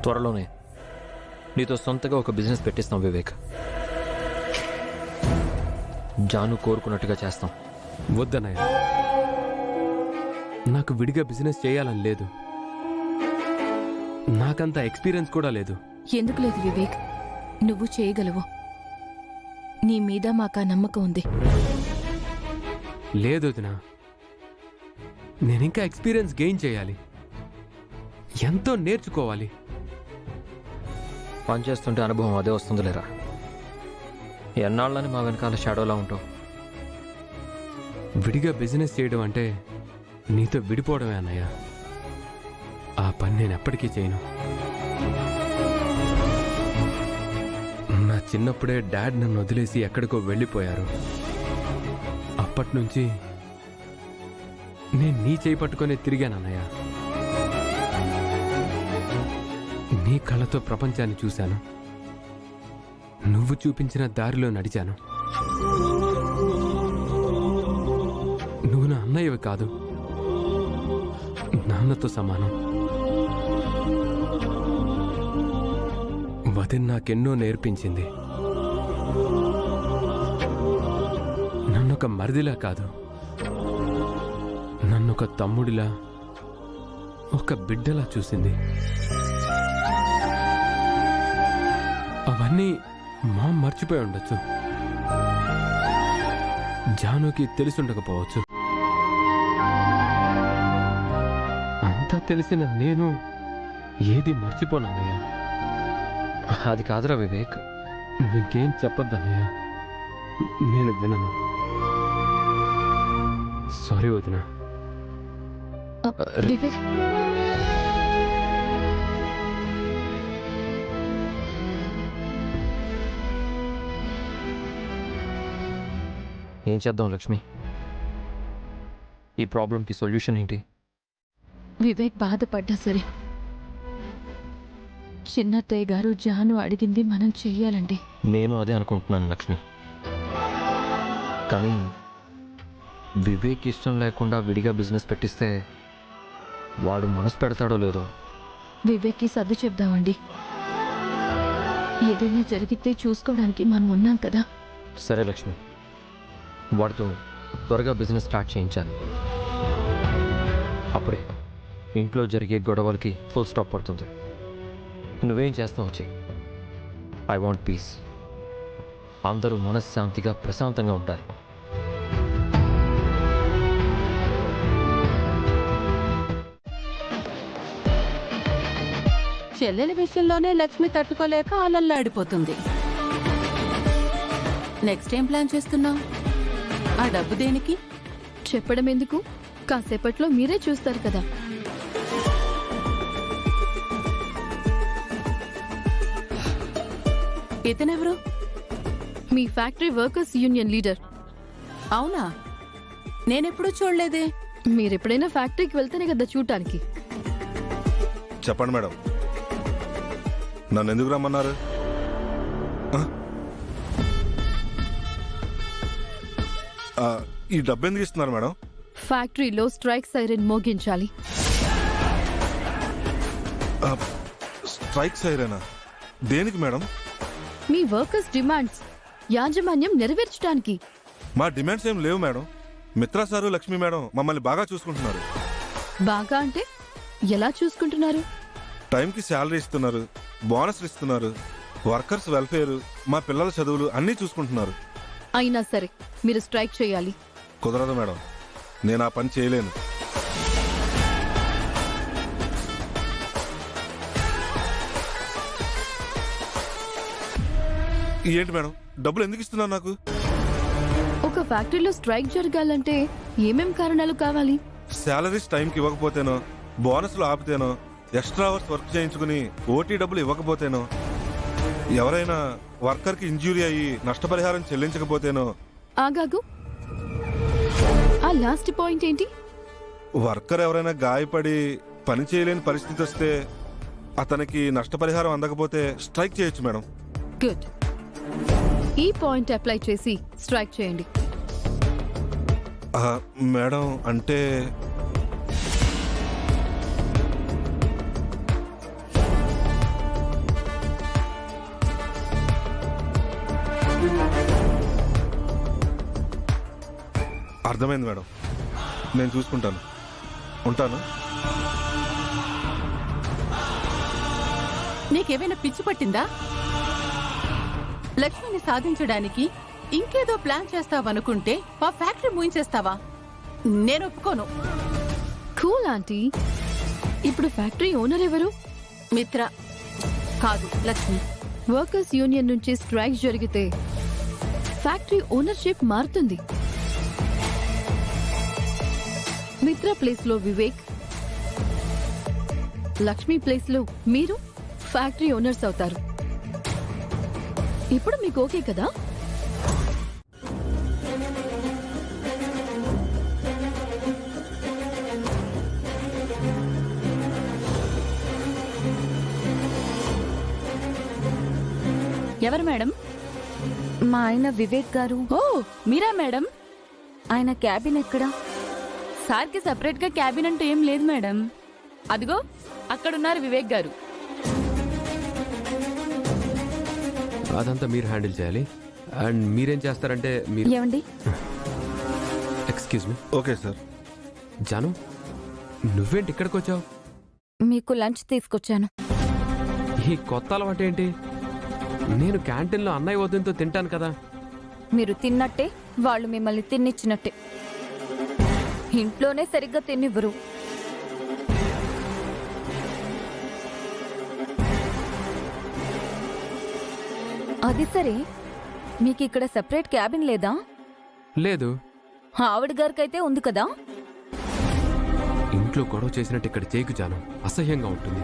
త్వరలోనే నీతో సొంతగా ఒక బిజినెస్ పెట్టిస్తాం వివేక్. జాను కోరుకున్నట్టుగా చేస్తాం. వద్దన్నయ్య, నాకు విడిగా బిజినెస్ చేయాలని లేదు. నాకంత ఎక్స్పీరియన్స్ కూడా లేదు. ఎందుకు లేదు వివేక్, నువ్వు చేయగలవు. నీ మీద మాకా నమ్మకం ఉంది. లేదు వదినా, నేనింకా ఎక్స్పీరియన్స్ గెయిన్ చేయాలి, ఎంతో నేర్చుకోవాలి. పనిచేస్తుంటే అనుభవం అదే వస్తుంది లేరా. ఎన్నాళ్ళని మా వెనకాల షాడోలా ఉంటావు. విడిగా బిజినెస్ చేయడం అంటే నీతో విడిపోవడమే అన్నయ్య. ఆ పని నేను ఎప్పటికీ చేయను. నా చిన్నప్పుడే డాడ్ నన్ను వదిలేసి ఎక్కడికో వెళ్ళిపోయారు. అప్పటినుంచి నేను నీ చేయి పట్టుకొని తిరిగానన్నయ్య. నీ కళ్ళతో ప్రపంచాన్ని చూశాను, నువ్వు చూపించిన దారిలో నడిచాను. నువ్వు నా అన్నయ్యవి కాదు, నాన్నతో సమానం. వదిన నాకెన్నో నేర్పించింది. నన్నొక మరిదిలా కాదు, నన్నొక తమ్ముడిలా, ఒక బిడ్డలా చూసింది. అవన్నీ మా మర్చిపోయి ఉండొచ్చు, జానుకి తెలిసుండకపోవచ్చు. అంతా తెలిసిన నేను ఏది మర్చిపోనన్నయ్య. అది కాదురా వివేక్. ఇంకేం చెప్పొద్దన్నయ్య, నేను వినను. సారీ వదినా. వివేక్, ఏం చేద్దాం లక్ష్మి? ఈ ప్రాబ్లంకి సొల్యూషన్ ఏంటి? వివేక్ బాధపడ్డా సరే, చిన్నత్తయ్య గారు జాను అడిగింది మనం చెయ్యాలండి. నేను అదే అనుకుంటున్నాను లక్ష్మి. కానీ వివేక్ ఇష్టం లేకుండా విడిగా బిజినెస్ పెట్టిస్తే వాడు మనసు పెడతాడో లేదో. వివేక్కి సర్ది చెప్దామండి. ఏదైనా జరిగితే చూసుకోవడానికి మనం ఉన్నాం కదా. సరే లక్ష్మి, వాడితో త్వరగా బిజినెస్ స్టార్ట్ చేయించాలి. అప్పుడే ఇంట్లో జరిగే గొడవలకి ఫుల్ స్టాప్ పడుతుంది. నువ్వేం చేస్తావు వచ్చి. I want peace. అందరూ మనశ్శాంతిగా ప్రశాంతంగా ఉంటారు. చెల్లెల విషయంలోనే లక్ష్మి తట్టుకోలేక అలల్లాడిపోతుంది. నెక్స్ట్ ఏం ప్లాన్ చేస్తున్నావు? ఆ డబ్బు దేనికి? చెప్పడం ఎందుకు, కాసేపట్లో మీరే చూస్తారు కదా. ఇతనెవరు? మీ ఫ్యాక్టరీ వర్కర్స్ యూనియన్ లీడర్. అవునా, నేనెప్పుడూ చూడలేదే. మీరెప్పుడైనా ఫ్యాక్టరీకి వెళ్తేనే కదా చూడటానికి. చెప్పండి మేడం, నన్ను ఎందుకు రమ్మన్నారు? ఈ డబ్బు ఎందుకు ఇస్తున్నారు మేడం? ఫ్యాక్టరీలో స్ట్రైక్ సైరన్ మోగించాలి. స్ట్రైక్ సైరనా? దేనికి మేడం? మీ వర్కర్స్ డిమాండ్స్ యాజమాన్యం నెరవేర్చడానికి. మా డిమాండ్స్ ఏం లేవు madam. Mitra sir, Lakshmi madam మమ్మల్ని బాగా చూసుకుంటున్నారు. బాగా అంటే ఎలా చూసుకుంటున్నారు? టైంకి శాలరీ ఇస్తున్నారు, బోనస్లు ఇస్తున్నారు, వర్కర్స్ వెల్ఫేర్, మా పిల్లల చదువులు అన్నీ చూసుకుంటున్నారు. అయినా సరే మీరు స్ట్రైక్ చేయాలి. కుదరదు మేడం, నేను ఆ పని చేయలేను. ఏంటి మేడం, డబ్బులు ఎందుకు ఇస్తున్నారు నాకు? ఒక ఫ్యాక్టరీలో స్ట్రైక్ జరగాలంటే ఏమేం కారణాలు కావాలి? శాలరీస్ టైంకి ఇవ్వకపోతేనో, బోనస్లు ఆపితేనో, ఎక్స్ట్రా అవర్స్ వర్క్ చేయించుకుని ఓటీ డబ్బులు ఇవ్వకపోతేనో, ఎవరైనా వర్కర్కి ఇంజ్యూరీ అయ్యి నష్టపరిహారం చెల్లించకపోతేనో. ఆగాగు, ఆ లాస్ట్ పాయింట్ ఏంటి? వర్కర్ ఎవరైనా గాయపడి పని చేయలేని పరిస్థితి వస్తే అతనికి నష్టపరిహారం అందకపోతే స్ట్రైక్ చేయొచ్చు మేడం. గుడ్, ఈ పాయింట్ అప్లై చేసి స్ట్రైక్ చేయండి. మేడం అంటే అర్థమైంది మేడం, నేను చూసుకుంటాను. ఉంటాను. నీకేమైనా పిచ్చి పట్టిందా? లక్ష్మిని సాధించడానికి ఇంకేదో ప్లాన్ చేస్తావనుకుంటే ఆ ఫ్యాక్టరీ మూయించేస్తావా? నేను ఒప్పుకోను. Cool aunty. ఇప్పుడు ఫ్యాక్టరీ ఓనర్ ఎవరు? మిత్ర కాదు, లక్ష్మి. వర్కర్స్ యూనియన్ నుంచి స్ట్రైక్ జరిగితే ఫ్యాక్టరీ ఓనర్షిప్ మారుతుంది. మిత్ర ప్లేస్ లో వివేక్, లక్ష్మి ప్లేస్ లో మీరు ఫ్యాక్టరీ ఓనర్స్ అవుతారు. ఇప్పుడు మీకు ఓకే కదా? ఎవరు మేడం? మా ఆయన వివేక్ గారు. ఓ, మీరా మేడం? ఆయన క్యాబిన్ ఎక్కడా? సార్కి సపరేట్ గా క్యాబిన్ అంటూ ఏం లేదు మేడం. అదిగో అక్కడున్నారు వివేక్ గారు. అదంతా మీరు హ్యాండిల్ చేయాలి. అండ్ మీరేం చేస్తారంటే మీరు ఏమండి? Excuse me. Okay sir. Janu, నువ్వేంటి ఇక్కడికి వచ్చావు? మీకు లంచ్ తీసుకొచ్చాను. ఈ కొత్త అలవాటు ఏంటి? నేను క్యాంటీన్లో అన్నయ్య వద్దంతో తింటాను కదా. మీరు తిన్నట్టే వాళ్ళు మిమ్మల్ని తిన్నిచ్చినట్టే. ఇంట్లోనే సరిగ్గా తిన్నివ్వరు. అది సరే, మీకు ఇక్కడ సెపరేట్ క్యాబిన్ లేదా? లేదు. ఆవిడ గారికైతే ఉంది కదా. ఇంట్లో గొడవ చేసినట్టు ఇక్కడ చేయకు జాను, అసహ్యంగా ఉంటుంది.